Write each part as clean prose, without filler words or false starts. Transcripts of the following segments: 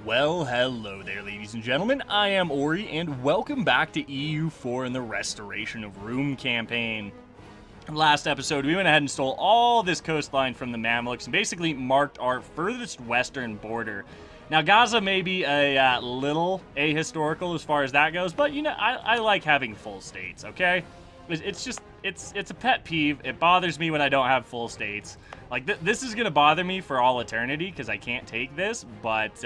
Well, hello there, ladies and gentlemen. I am Ori, and welcome back to EU4 in the Restoration of Rum campaign. Last episode, we went ahead and stole all this coastline from the Mamluks and basically marked our furthest western border. Now, Gaza may be a little ahistorical as far as that goes, but, you know, I like having full states, okay? It's a pet peeve. It bothers me when I don't have full states. Like, this is going to bother me for all eternity because I can't take this, but,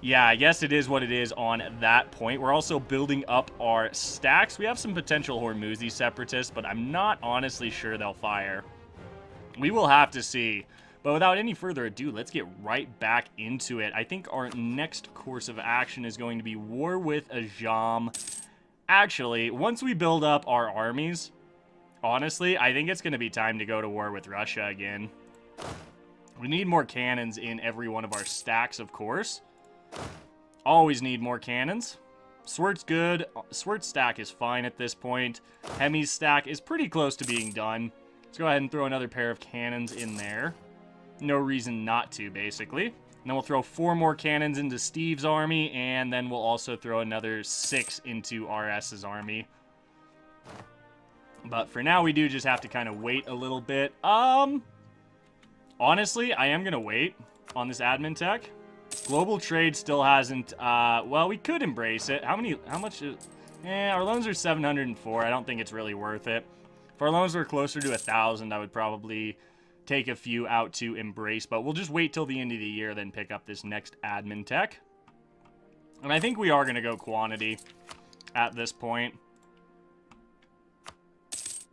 yeah, I guess it is what it is on that point. We're also building up our stacks. We have some potential Hormuzi separatists, but I'm not honestly sure they'll fire. We will have to see. But without any further ado, let's get right back into it. I think our next course of action is going to be war with Ajam. Actually, once we build up our armies, honestly, I think it's going to be time to go to war with Russia again. We need more cannons in every one of our stacks, of course. Always need more cannons. Swert's good. Swert's stack is fine at this point. Hemi's stack is pretty close to being done. Let's go ahead and throw another pair of cannons in there. No reason not to, basically. And then we'll throw 4 more cannons into Steve's army, and then we'll also throw another 6 into RS's army. But for now, we do just have to kind of wait a little bit. Honestly, I am going to wait on this admin tech. Global trade still hasn't, well, we could embrace it. How much is, our loans are 704. I don't think it's really worth it. If our loans were closer to 1,000, I would probably take a few out to embrace, but we'll just wait till the end of the year, then pick up this next admin tech. And I think we are going to go quantity at this point.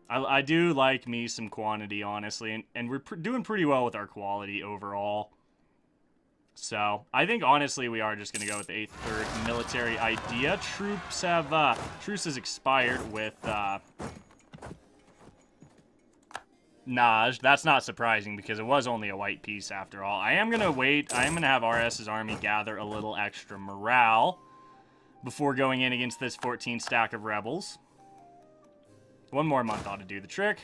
I do like me some quantity, honestly, and we're doing pretty well with our quality overall. So, I think, honestly, we are just going to go with a third military idea. Truce has expired with, Naj. That's not surprising, because it was only a white piece, after all. I am going to wait. I am going to have RS's army gather a little extra morale before going in against this 14 stack of rebels. 1 more month ought to do the trick.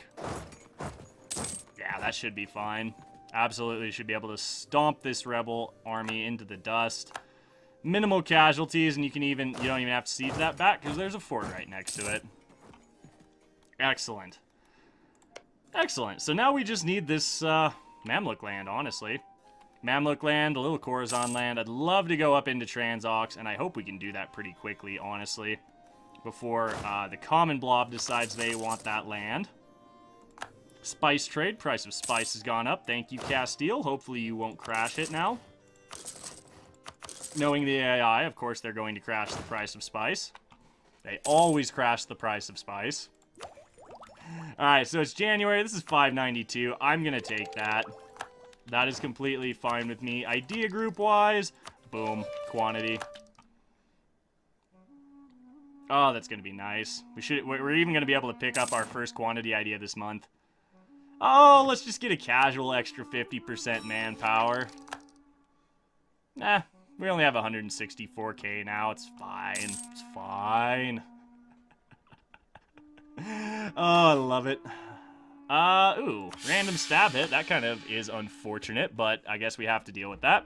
Yeah, that should be fine. Absolutely should be able to stomp this rebel army into the dust. Minimal casualties, and you don't even have to siege that back because there's a fort right next to it. Excellent. Excellent. So now we just need this Mamluk land, honestly. Mamluk land, a little Khorasan land. I'd love to go up into Transox, and I hope we can do that pretty quickly, honestly, before the common blob decides they want that land. Spice trade. Price of spice has gone up. Thank you, Castile. Hopefully you won't crash it now. Knowing the AI, of course they're going to crash the price of spice. They always crash the price of spice. Alright, so it's January. This is 592. I'm going to take that. That is completely fine with me. Idea group-wise, boom, quantity. Oh, that's going to be nice. We're even going to be able to pick up our first quantity idea this month. Oh, let's just get a casual extra 50% manpower. Nah, we only have 164k now. It's fine. It's fine. Oh, I love it. Ooh, random stab hit. That kind of is unfortunate, but I guess we have to deal with that.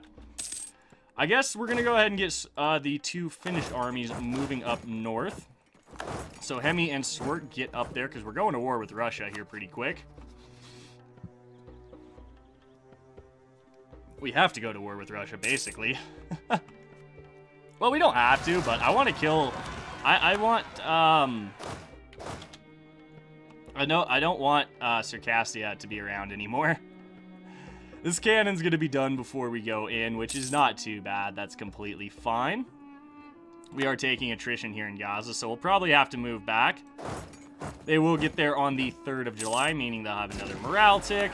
I guess we're going to go ahead and get the 2 finished armies moving up north. So Hemi and Swert get up there, because we're going to war with Russia here pretty quick. We have to go to war with Russia, basically. Well, we don't have to, but I want to kill... I don't want Circassia to be around anymore. This cannon's going to be done before we go in, which is not too bad. That's completely fine. We are taking attrition here in Gaza, so we'll probably have to move back. They will get there on the 3rd of July, meaning they'll have another morale tick.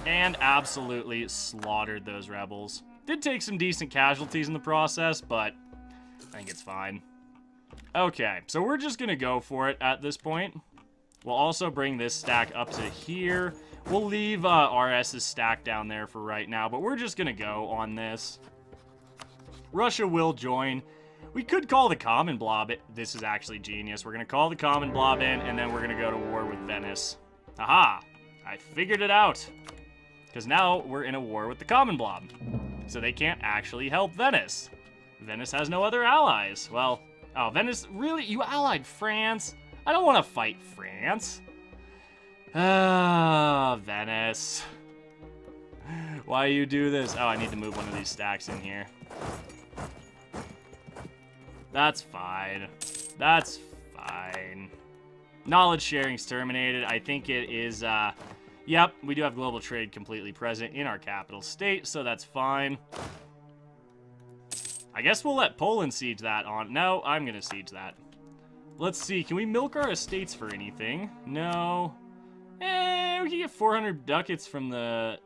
And absolutely slaughtered those rebels. Did take some decent casualties in the process, but I think it's fine. Okay, so we're just going to go for it at this point. We'll also bring this stack up to here. We'll leave RS's stack down there for right now, but we're just going to go on this. Russia will join. We could call the common blob. This is actually genius. We're going to call the common blob in, and then we're going to go to war with Venice. Aha! I figured it out. Because now we're in a war with the common blob. So they can't actually help Venice. Venice has no other allies. Well, oh, Venice, really? You allied France? I don't want to fight France. Ah, Venice. Why you do this? Oh, I need to move one of these stacks in here. That's fine. That's fine. Knowledge sharing's terminated. I think it is, yep, we do have global trade completely present in our capital state, so that's fine. I guess we'll let Poland siege that on. No, I'm gonna siege that. Let's see, can we milk our estates for anything? No. We can get 400 ducats from the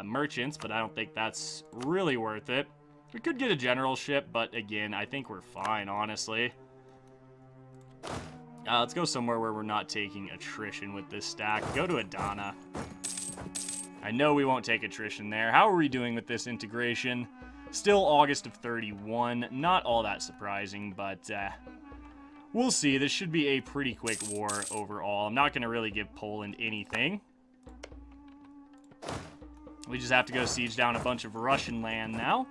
merchants, but I don't think that's really worth it. We could get a generalship, but again, I think we're fine, honestly. Let's go somewhere where we're not taking attrition with this stack. Go to Adana. I know we won't take attrition there. How are we doing with this integration? Still August of 31. Not all that surprising, but we'll see. This should be a pretty quick war overall. I'm not going to really give Poland anything. We just have to go siege down a bunch of Russian land now.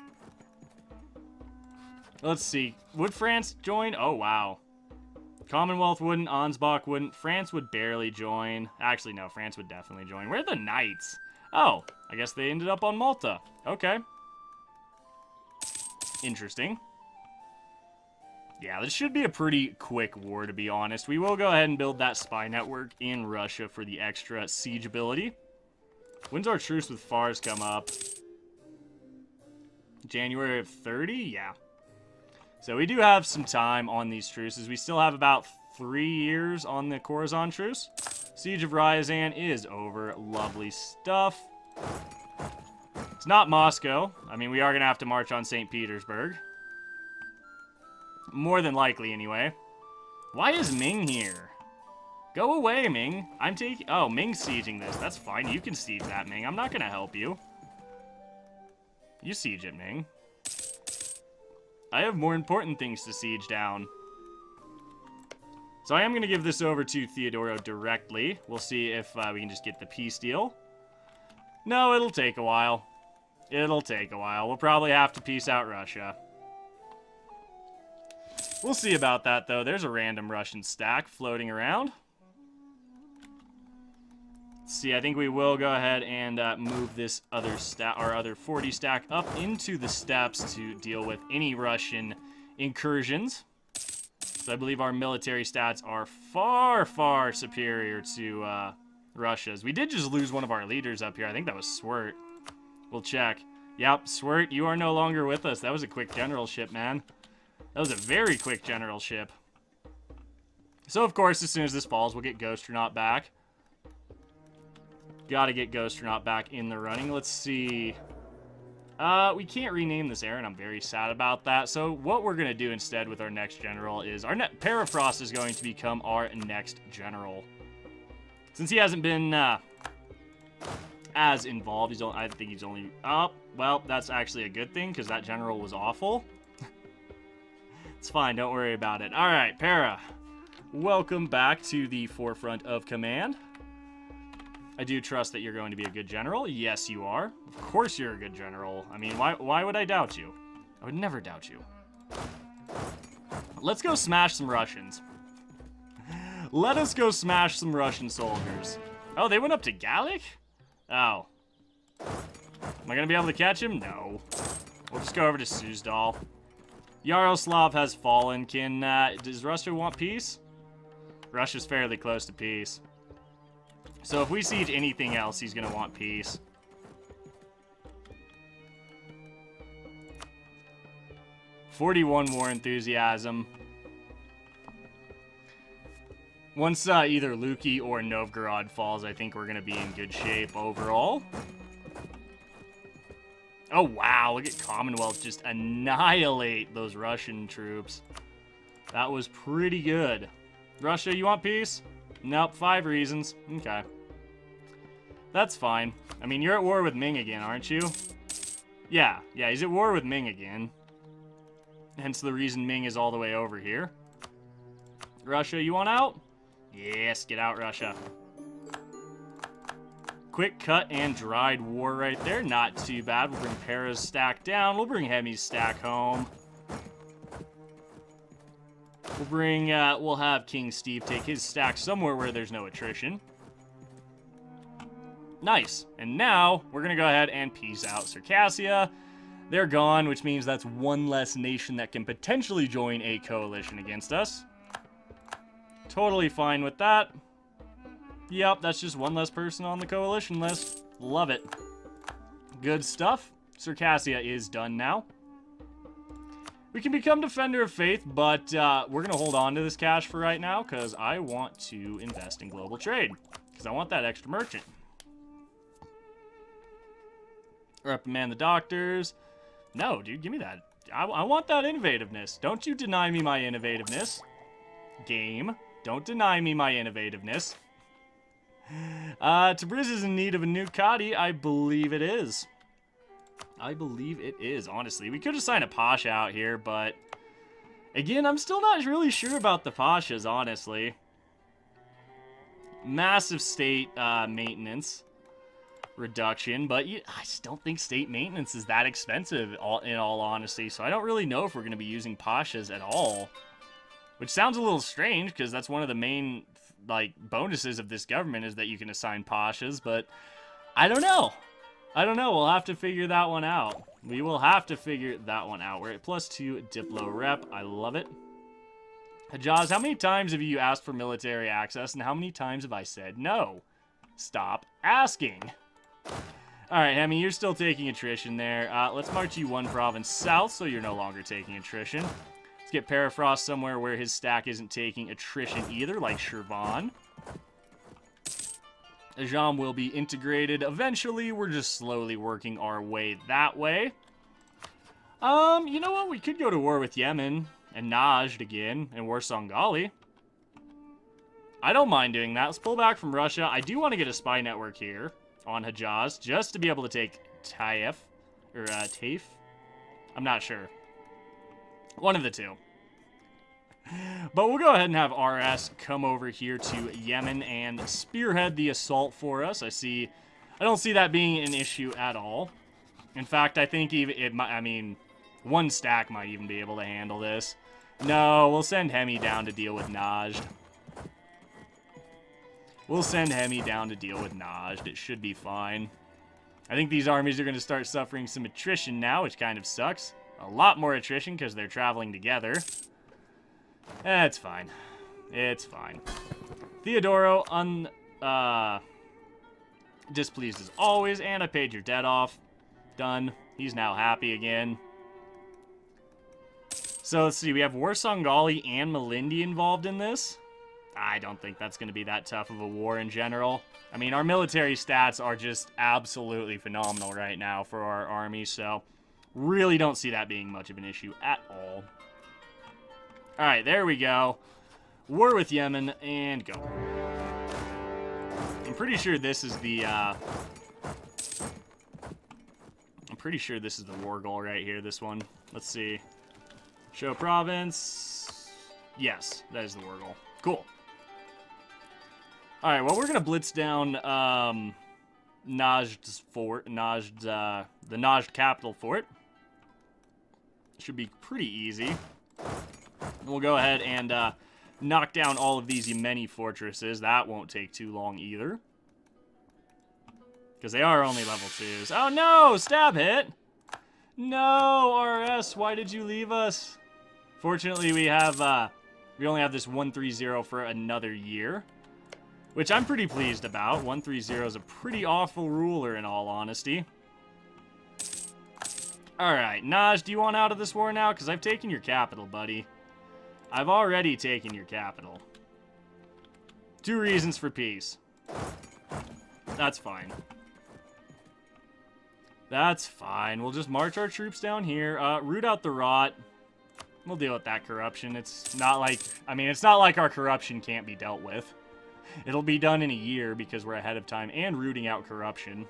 Let's see. Would France join? Oh, wow. Commonwealth wouldn't. Ansbach wouldn't. France would barely join. Actually, no. France would definitely join. Where are the Knights? Oh, I guess they ended up on Malta. Okay. Interesting. Yeah, this should be a pretty quick war, to be honest. We will go ahead and build that spy network in Russia for the extra siege ability. When's our truce with Fars come up? January of 30? Yeah. So we do have some time on these truces. We still have about 3 years on the Khorasan truce. Siege of Ryazan is over. Lovely stuff. It's not Moscow. I mean, we are going to have to march on St. Petersburg. More than likely, anyway. Why is Ming here? Go away, Ming. I'm taking... Oh, Ming's sieging this. That's fine. You can siege that, Ming. I'm not going to help you. You siege it, Ming. I have more important things to siege down. So I am going to give this over to Theodoro directly. We'll see if we can just get the peace deal. No, it'll take a while. It'll take a while. We'll probably have to peace out Russia. We'll see about that, though. There's a random Russian stack floating around. Let's see, I think we will go ahead and move this other stack, our other 40 stack, up into the steppes to deal with any Russian incursions. So I believe our military stats are far, far superior to Russia's. We did just lose one of our leaders up here. I think that was Swirt. We'll check. Yep, Swirt, you are no longer with us. That was a quick generalship, man. That was a very quick generalship. So, of course, as soon as this falls, we'll get Ghosternaut back. Gotta get Ghosternaut back in the running. Let's see. We can't rename this era, and I'm very sad about that. So what we're going to do instead with our next general is our Perifrost is going to become our next general. Since he hasn't been as involved, I think he's only... Oh, well, that's actually a good thing, because that general was awful. It's fine, don't worry about it. All right, Para, welcome back to the forefront of command. I do trust that you're going to be a good general. Yes, you are. Of course you're a good general. I mean, why would I doubt you? I would never doubt you. Let's go smash some Russians. Let us go smash some Russian soldiers. Oh, they went up to Gallic? Oh. Am I going to be able to catch him? No. We'll just go over to Suzdal. Yaroslav has fallen. Does Russia want peace? Russia's fairly close to peace. So if we siege anything else, he's going to want peace. "41 war enthusiasm. Once either Luki or Novgorod falls, I think we're going to be in good shape overall. Oh, wow. Look at Commonwealth just annihilate those Russian troops. That was pretty good. Russia, you want peace? Nope, 5 reasons. Okay. That's fine. I mean, you're at war with Ming again, aren't you? Yeah, he's at war with Ming again. Hence the reason Ming is all the way over here. Russia, you want out? Yes, get out, Russia. Quick cut and dried war right there. Not too bad. We'll bring Para's stack down. We'll bring Hemi's stack home. We'll have King Steve take his stack somewhere where there's no attrition. Nice. And now, we're going to go ahead and peace out Circassia. They're gone, which means that's one less nation that can potentially join a coalition against us. Totally fine with that. Yep, that's just one less person on the coalition list. Love it. Good stuff. Circassia is done now. We can become Defender of Faith, but we're going to hold on to this cash for right now because I want to invest in global trade because I want that extra merchant. Reprimand the doctors. No, dude, give me that. I want that innovativeness. Don't you deny me my innovativeness. Game, don't deny me my innovativeness. Tabriz is in need of a new Kadi. I believe it is. I believe it is, honestly. We could assign a Pasha out here, but again, I'm still not really sure about the Pashas, honestly. Massive state maintenance reduction, but I just don't think state maintenance is that expensive, in all honesty, so I don't really know if we're going to be using Pashas at all. Which sounds a little strange, because that's one of the main bonuses of this government is that you can assign Pashas, but I don't know. I don't know. We'll have to figure that one out. We will have to figure that one out. We're at +2 Diplo Rep. I love it. Hajaz, how many times have you asked for military access, and how many times have I said no? Stop asking. All right, Hemi, you're still taking attrition there. Let's march you one province south, so you're no longer taking attrition. Let's get Parafrost somewhere where his stack isn't taking attrition either, like Shirvan. Ajam will be integrated eventually. We're just slowly working our way that way. You know what? We could go to war with Yemen and Najd again and Warsangali. I don't mind doing that. Let's pull back from Russia. I do want to get a spy network here on Hejaz just to be able to take Taif or Taif. I'm not sure. One of the two. But we'll go ahead and have RS come over here to Yemen and spearhead the assault for us. I don't see that being an issue at all. In fact, I think one stack might even be able to handle this. No, we'll send Hemi down to deal with Najd. We'll send Hemi down to deal with Najd. It should be fine. I think these armies are going to start suffering some attrition now, which kind of sucks. A lot more attrition because they're traveling together. It's fine. It's fine. Theodoro, displeased as always, and I paid your debt off. Done. He's now happy again. So let's see, we have Warsangali and Malindi involved in this. I don't think that's going to be that tough of a war in general. I mean, our military stats are just absolutely phenomenal right now for our army, so really don't see that being much of an issue at all. Alright, there we go. War with Yemen, and go. I'm pretty sure this is the, war goal right here, this one. Let's see. Show province. Yes, that is the war goal. Cool. Alright, well, we're going to blitz down, Najd's fort, the Najd capital fort. Should be pretty easy. We'll go ahead and knock down all of these Yemeni fortresses. That won't take too long either. Because they are only level 2s. Oh no! Stab hit! No, RS, why did you leave us? Fortunately, we only have this 130 for another year. Which I'm pretty pleased about. 130 is a pretty awful ruler in all honesty. Alright, Najd, do you want out of this war now? Because I've taken your capital, buddy. I've already taken your capital. 2 reasons for peace. That's fine. That's fine. We'll just march our troops down here. Root out the rot. We'll deal with that corruption. It's not like our corruption can't be dealt with. It'll be done in a year because we're ahead of time and rooting out corruption.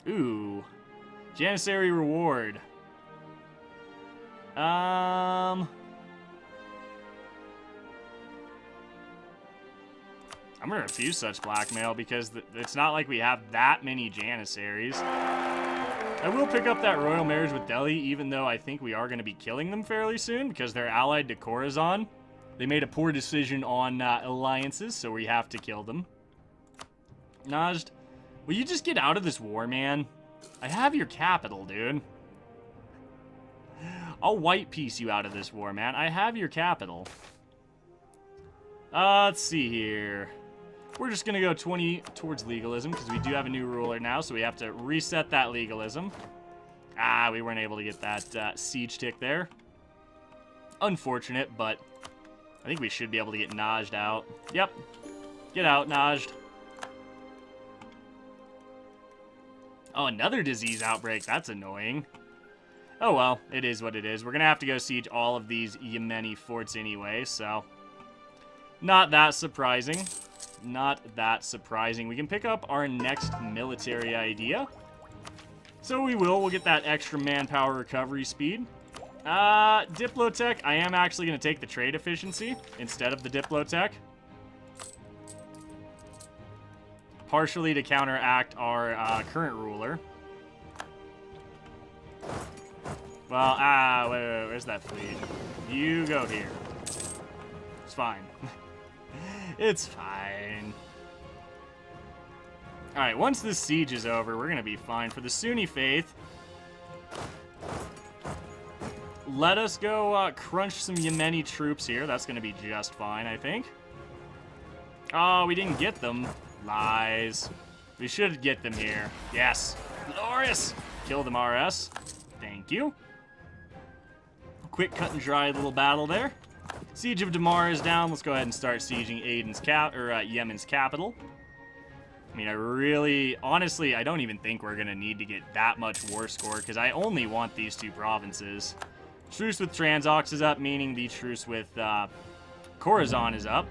Ooh. Janissary reward. I'm gonna refuse such blackmail because it's not like we have that many Janissaries. I will pick up that royal marriage with Delhi, even though I think we are going to be killing them fairly soon because they're allied to Khorasan. They made a poor decision on alliances, so we have to kill them. Najd, will you just get out of this war, man? I have your capital, dude. I'll white piece you out of this war, man. I have your capital. Let's see here. We're just going to go 20 towards legalism because we do have a new ruler now, so we have to reset that legalism. Ah, we weren't able to get that siege tick there. Unfortunate, but I think we should be able to get Najd out. Yep. Get out, Najd. Oh, another disease outbreak. That's annoying. Oh, well. It is what it is. We're going to have to go siege all of these Yemeni forts anyway, so not that surprising. Not that surprising. We can pick up our next military idea. So we will. We'll get that extra manpower recovery speed. Diplotech. I am actually going to take the trade efficiency instead of the Diplotech. Partially to counteract our current ruler. Well, wait, where's that fleet? You go here. It's fine. It's fine. Alright, once this siege is over, we're going to be fine. For the Sunni faith, let us go crunch some Yemeni troops here. That's going to be just fine, I think. Oh, we didn't get them. Lies. We should get them here. Yes. Glorious. Kill them, RS. Thank you. Quick cut and dry little battle there. Siege of Damar is down. Let's go ahead and start sieging Yemen's capital. I mean, honestly, I don't even think we're going to need to get that much war score because I only want these two provinces. Truce with Transox is up, meaning the truce with Khorasan is up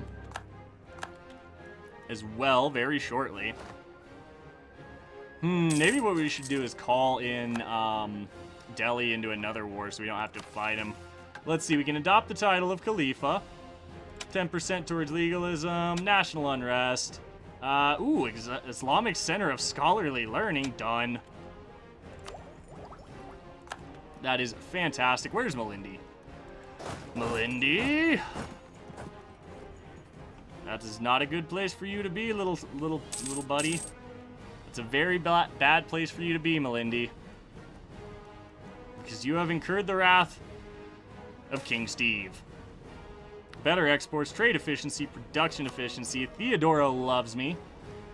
as well very shortly. Maybe what we should do is call in Delhi into another war so we don't have to fight him. Let's see, we can adopt the title of Khalifa. 10% towards legalism, national unrest. Islamic Center of Scholarly Learning, done. That is fantastic. Where's Malindi? Malindi? That is not a good place for you to be, little buddy. It's a very bad place for you to be, Malindi. Because you have incurred the wrath of King Steve. Better exports, trade efficiency, production efficiency. Theodoro loves me.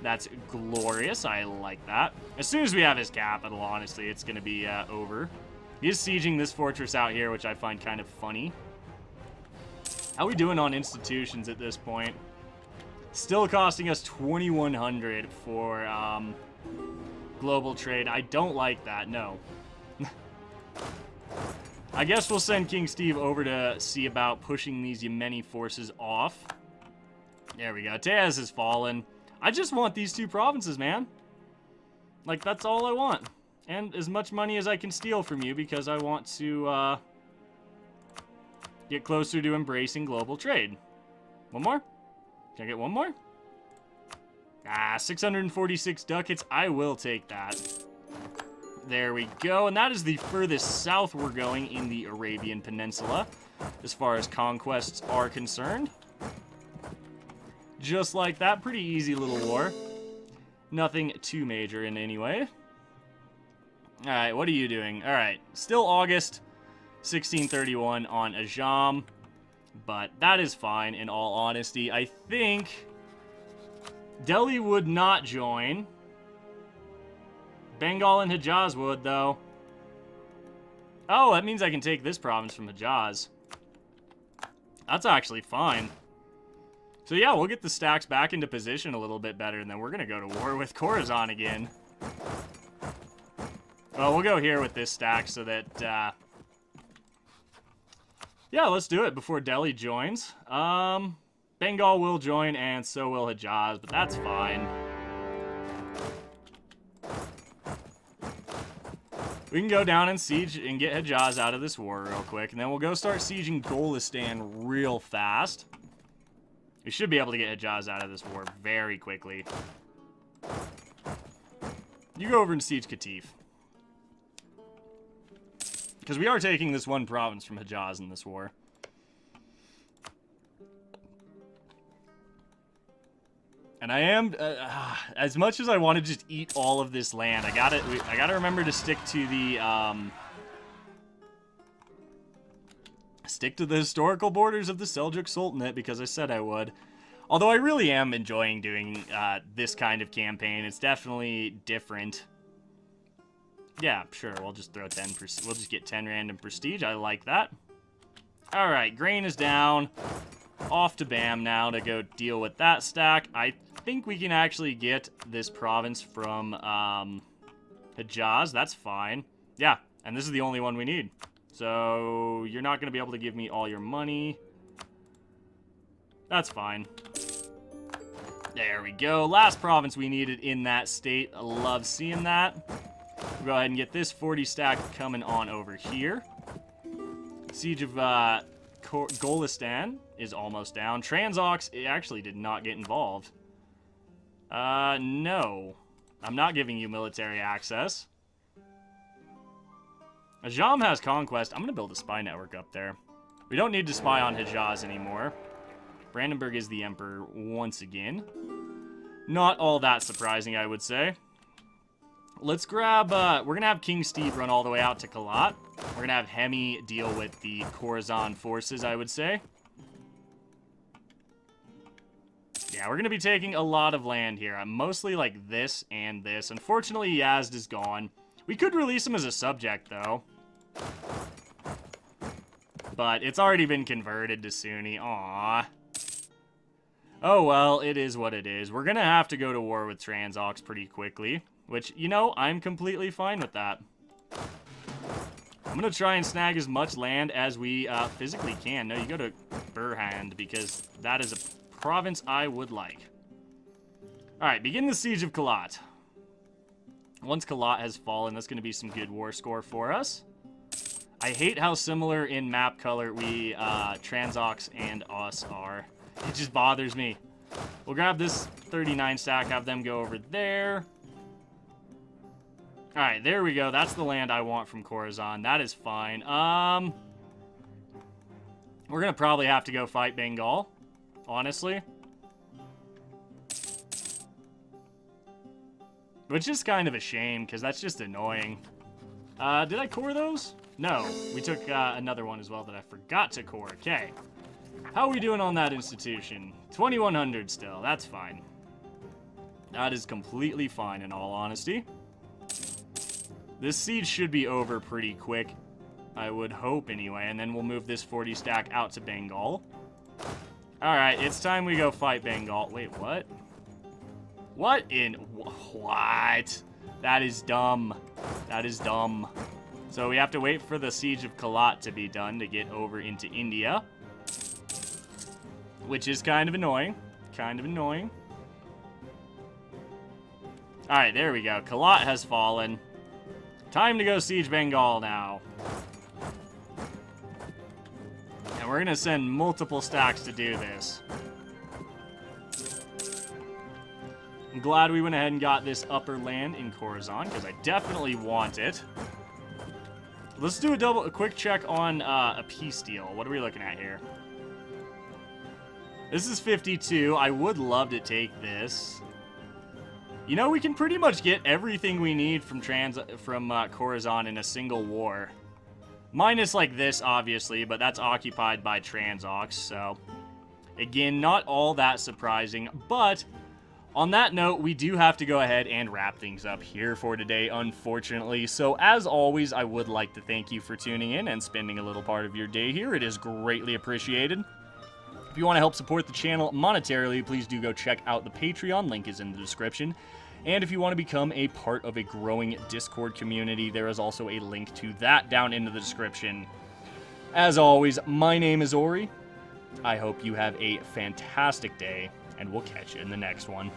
That's glorious. I like that. As soon as we have his capital, honestly, it's going to be over. He is sieging this fortress out here, which I find kind of funny. How are we doing on institutions at this point? Still costing us 2,100 for global trade. I don't like that, no. I guess we'll send King Steve over to see about pushing these Yemeni forces off. There we go. Teaz has fallen. I just want these two provinces, man. Like, that's all I want. And as much money as I can steal from you because I want to get closer to embracing global trade. One more? Can I get one more? 646 ducats. I will take that. There we go. And that is the furthest south we're going in the Arabian Peninsula as far as conquests are concerned. Just like that. Pretty easy little war. Nothing too major in any way. Alright, what are you doing? Alright, still August 1631 on Ajam. But that is fine, in all honesty. I think Delhi would not join. Bengal and Hejaz would, though. Oh, that means I can take this province from Hejaz. That's actually fine. So yeah, we'll get the stacks back into position a little bit better, and then we're going to go to war with Khorasan again. Well, we'll go here with this stack so that, yeah, let's do it before Delhi joins. Bengal will join, and so will Hejaz, but that's fine. We can go down and siege and get Hejaz out of this war real quick, and then we'll go start sieging Golistan real fast. We should be able to get Hejaz out of this war very quickly. You go over and siege Qatif. Because we are taking this one province from Hejaz in this war. And I am, as much as I want to just eat all of this land, I gotta remember to stick to the, historical borders of the Seljuk Sultanate, because I said I would. Although I really am enjoying doing, this kind of campaign. It's definitely different. Yeah, sure, we'll just throw 10%, we'll just get 10 random prestige, I like that. Alright, grain is down. Off to Bam now to go deal with that stack. I think we can actually get this province from Hejaz. That's fine. Yeah, and this is the only one we need. So you're not going to be able to give me all your money. That's fine. There we go. Last province we needed in that state. I love seeing that. We'll go ahead and get this 40 stack coming on over here. Siege of Golistan is almost down. Transox actually did not get involved. No. I'm not giving you military access. Ajam has conquest. I'm going to build a spy network up there. We don't need to spy on Hejaz anymore. Brandenburg is the emperor once again. Not all that surprising, I would say. Let's grab, we're going to have King Steve run all the way out to Kalat. We're going to have Hemi deal with the Khorasan forces, I would say. Yeah, we're going to be taking a lot of land here. I'm mostly like this and this. Unfortunately, Yazd is gone. We could release him as a subject, though. But it's already been converted to Sunni. Aww. Oh, well, it is what it is. We're going to have to go to war with Transox pretty quickly. Which, you know, I'm completely fine with that. I'm going to try and snag as much land as we physically can. No, you go to Burhand, because that is a province I would like. Alright, begin the Siege of Kalat. Once Kalat has fallen, that's going to be some good war score for us. I hate how similar in map color we, Transox and us are. It just bothers me. We'll grab this 39 stack, have them go over there. Alright, there we go. That's the land I want from Khorasan. That is fine. We're going to probably have to go fight Bengal, honestly. Which is kind of a shame, because that's just annoying. Did I core those? No. We took another one as well that I forgot to core. Okay. How are we doing on that institution? 2100 still. That's fine. That is completely fine, in all honesty. This siege should be over pretty quick. I would hope, anyway. And then we'll move this 40 stack out to Bengal. Alright, it's time we go fight Bengal. Wait, what? What in... What? That is dumb. That is dumb. So we have to wait for the Siege of Kalat to be done to get over into India. Which is kind of annoying. Kind of annoying. Alright, there we go. Kalat has fallen. Time to go siege Bengal now. And we're going to send multiple stacks to do this. I'm glad we went ahead and got this upper land in Khorasan, because I definitely want it. Let's do a quick check on a peace deal. What are we looking at here? This is 52. I would love to take this. You know, we can pretty much get everything we need from Khorasan in a single war. Minus, like, this, obviously, but that's occupied by Transox, so... Again, not all that surprising, but... On that note, we do have to go ahead and wrap things up here for today, unfortunately. So, as always, I would like to thank you for tuning in and spending a little part of your day here. It is greatly appreciated. If you want to help support the channel monetarily, please do go check out the Patreon. Link is in the description. And if you want to become a part of a growing Discord community, there is also a link to that down in the description. As always, my name is Ori. I hope you have a fantastic day, and we'll catch you in the next one.